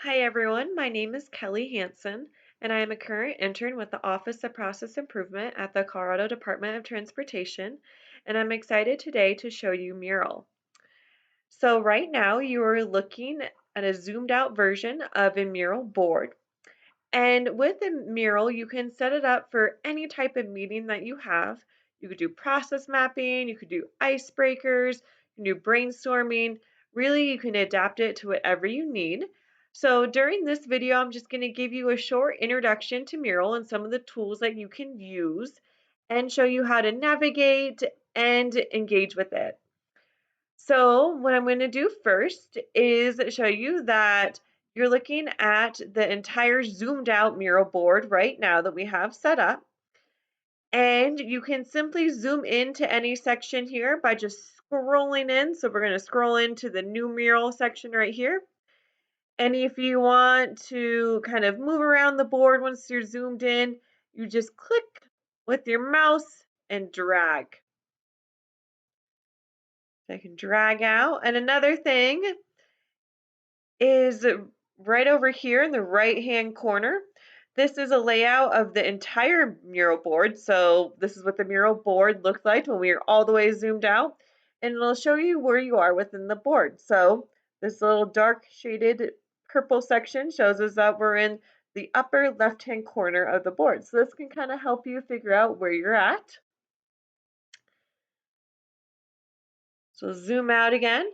Hi everyone, my name is Kelly Hansen, and I am a current intern with the Office of Process Improvement at the Colorado Department of Transportation, and I'm excited today to show you Mural. So right now you are looking at a zoomed out version of a Mural board, and with a Mural you can set it up for any type of meeting that you have. You could do process mapping, you could do icebreakers, you can do brainstorming. Really, you can adapt it to whatever you need. So during this video, I'm just going to give you a short introduction to Mural and some of the tools that you can use and show you how to navigate and engage with it. So what I'm going to do first is show you that you're looking at the entire zoomed out Mural board right now that we have set up. And you can simply zoom into any section here by just scrolling in. So we're going to scroll into the new Mural section right here. And if you want to kind of move around the board once you're zoomed in, you just click with your mouse and drag. So I can drag out. And another thing is right over here in the right hand corner. This is a layout of the entire mural board. So this is what the mural board looked like when we were all the way zoomed out. And it'll show you where you are within the board. So this little dark shaded purple section shows us that we're in the upper left hand corner of the board. So this can kind of help you figure out where you're at. So zoom out again.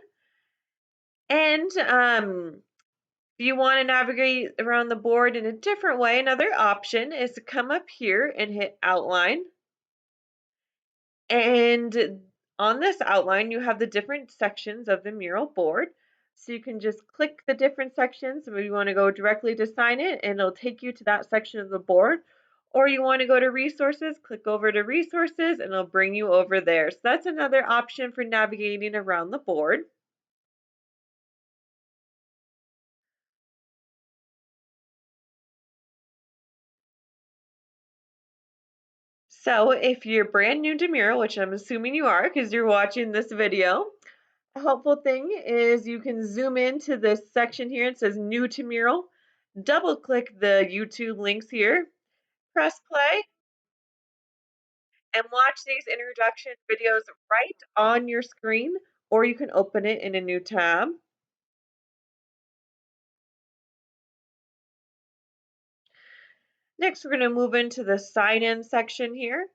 And if you want to navigate around the board in a different way, another option is to come up here and hit outline. And on this outline, you have the different sections of the mural board. So you can just click the different sections. Maybe you want to go directly to sign it and it'll take you to that section of the board. Or you want to go to resources, click over to resources and it'll bring you over there. So that's another option for navigating around the board. So if you're brand new to Mural, which I'm assuming you are because you're watching this video, a helpful thing is you can zoom into this section here. It says new to Mural. Double click the YouTube links here, press play, and watch these introduction videos right on your screen, or you can open it in a new tab. Next, we're going to move into the sign in section here.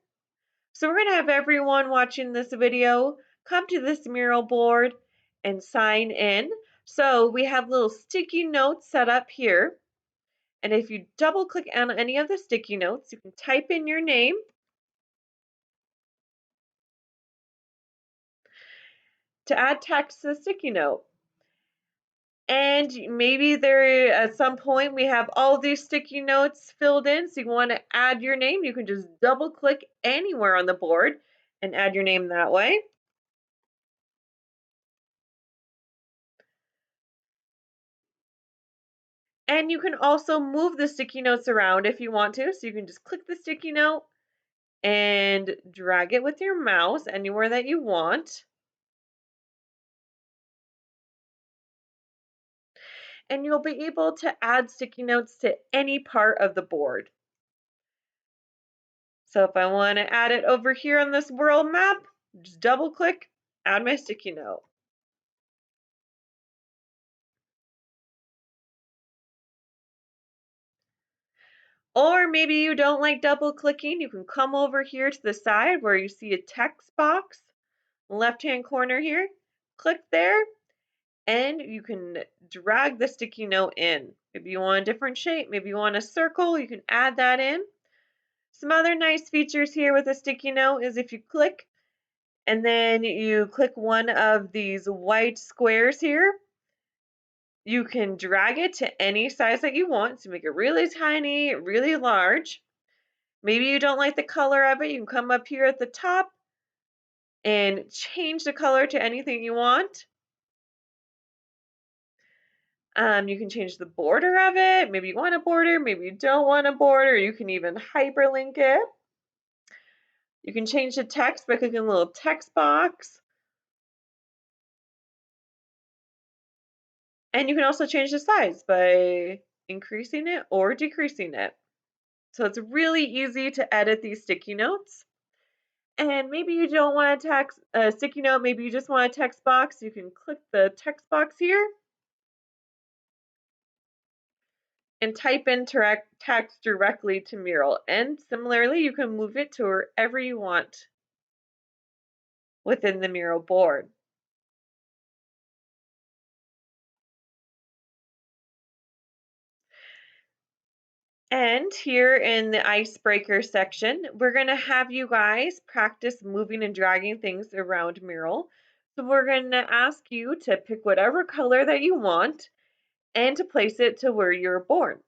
So we're going to have everyone watching this video come to this mural board and sign in. So we have little sticky notes set up here. And if you double click on any of the sticky notes, you can type in your name. To add text to the sticky note. And maybe there at some point we have all these sticky notes filled in. So you want to add your name, you can just double click anywhere on the board and add your name that way. And you can also move the sticky notes around if you want to. So you can just click the sticky note and drag it with your mouse anywhere that you want. And you'll be able to add sticky notes to any part of the board. So if I want to add it over here on this world map, just double click, add my sticky note. Or maybe you don't like double clicking, you can come over here to the side where you see a text box, left hand corner here, click there, and you can drag the sticky note in. Maybe you want a different shape, maybe you want a circle, you can add that in. Some other nice features here with a sticky note is if you click and then you click one of these white squares here, you can drag it to any size that you want. So make it really tiny, really large. Maybe you don't like the color of it. You can come up here at the top and change the color to anything you want. You can change the border of it. Maybe you want a border, maybe you don't want a border. You can even hyperlink it. You can change the text by clicking a little text box. And you can also change the size by increasing it or decreasing it. So it's really easy to edit these sticky notes. And maybe you don't want a sticky note, maybe you just want a text box. You can click the text box here and type in text directly to Mural. And similarly, you can move it to wherever you want within the Mural board. And here in the icebreaker section, we're going to have you guys practice moving and dragging things around Mural. So we're going to ask you to pick whatever color that you want and to place it to where you're born.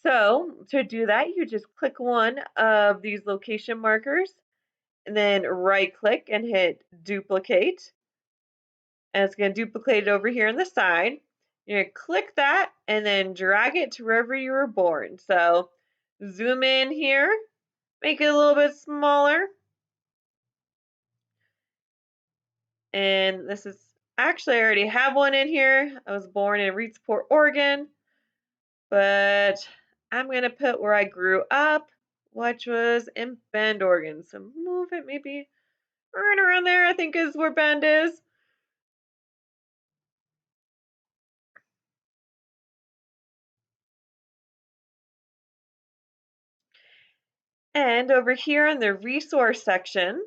So to do that, you just click one of these location markers and then right click and hit duplicate. And it's going to duplicate it over here on the side. You're going to click that and then drag it to wherever you were born. So zoom in here, make it a little bit smaller. And this is actually, I already have one in here. I was born in Reedsport, Oregon, but I'm going to put where I grew up, which was in Bend, Oregon. So move it maybe right around there, I think is where Bend is. And over here in the resource section,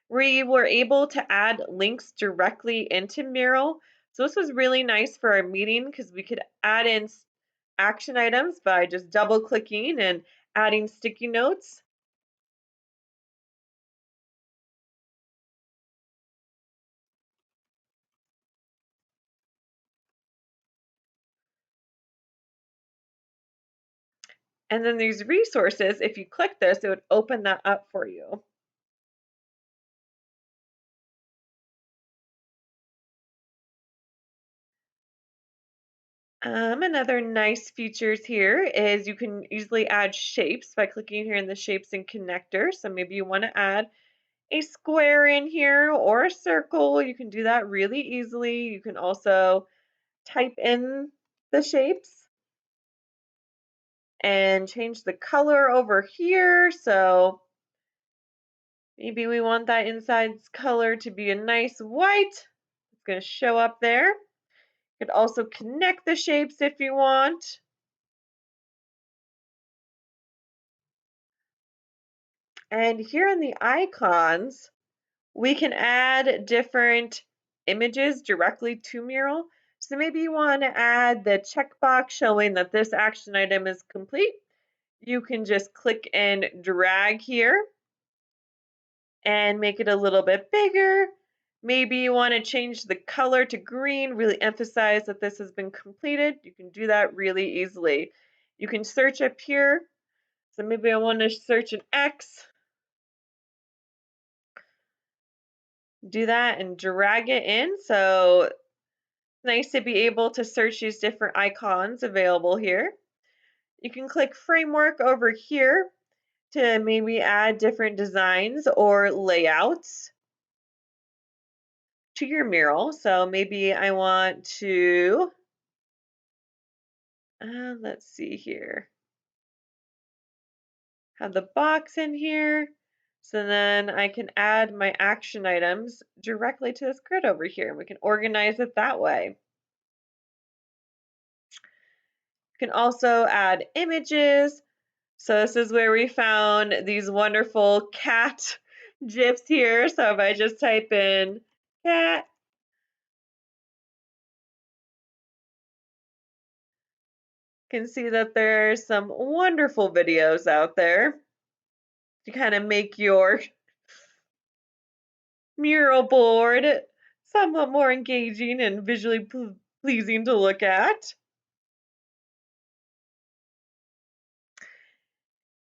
we were able to add links directly into Mural. So this was really nice for our meeting because we could add in action items by just double clicking and adding sticky notes. And then these resources, if you click this, it would open that up for you. Another nice features here is you can easily add shapes by clicking here in the shapes and connector. So maybe you want to add a square in here or a circle. You can do that really easily. You can also type in the shapes and change the color over here. So maybe we want that inside's color to be a nice white. It's going to show up there. You could also connect the shapes if you want. And here in the icons, we can add different images directly to Mural. So maybe you want to add the checkbox showing that this action item is complete. You can just click and drag here and make it a little bit bigger. Maybe you want to change the color to green, really emphasize that this has been completed. You can do that really easily. You can search up here. So maybe I want to search an X. Do that and drag it in. So it's nice to be able to search these different icons available here. You can click framework over here to maybe add different designs or layouts to your mural. So maybe I want to, let's see here, have the box in here. So then I can add my action items directly to this grid over here. We can organize it that way. You can also add images. So this is where we found these wonderful cat gifs here. So if I just type in cat, you can see that there's some wonderful videos out there to kind of make your mural board somewhat more engaging and visually pleasing to look at.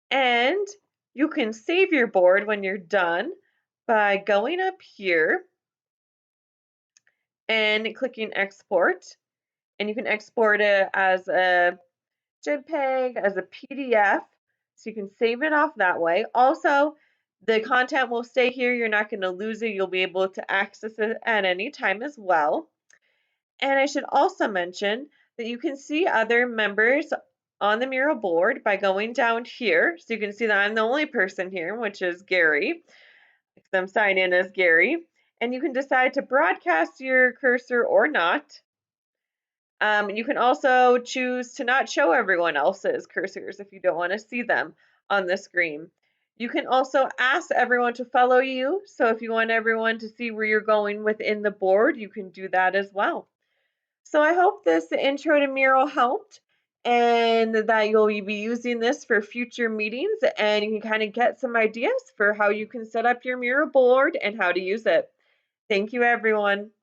And you can save your board when you're done by going up here and clicking export. And you can export it as a JPEG, as a PDF, so you can save it off that way. Also, the content will stay here. You're not going to lose it. You'll be able to access it at any time as well. And I should also mention that you can see other members on the mural board by going down here. So you can see that I'm the only person here, which is Gary, because I'm signed in as Gary. And you can decide to broadcast your cursor or not. You can also choose to not show everyone else's cursors if you don't want to see them on the screen. You can also ask everyone to follow you. So if you want everyone to see where you're going within the board, you can do that as well. So I hope this intro to Mural helped and that you'll be using this for future meetings and you can kind of get some ideas for how you can set up your mural board and how to use it. Thank you, everyone.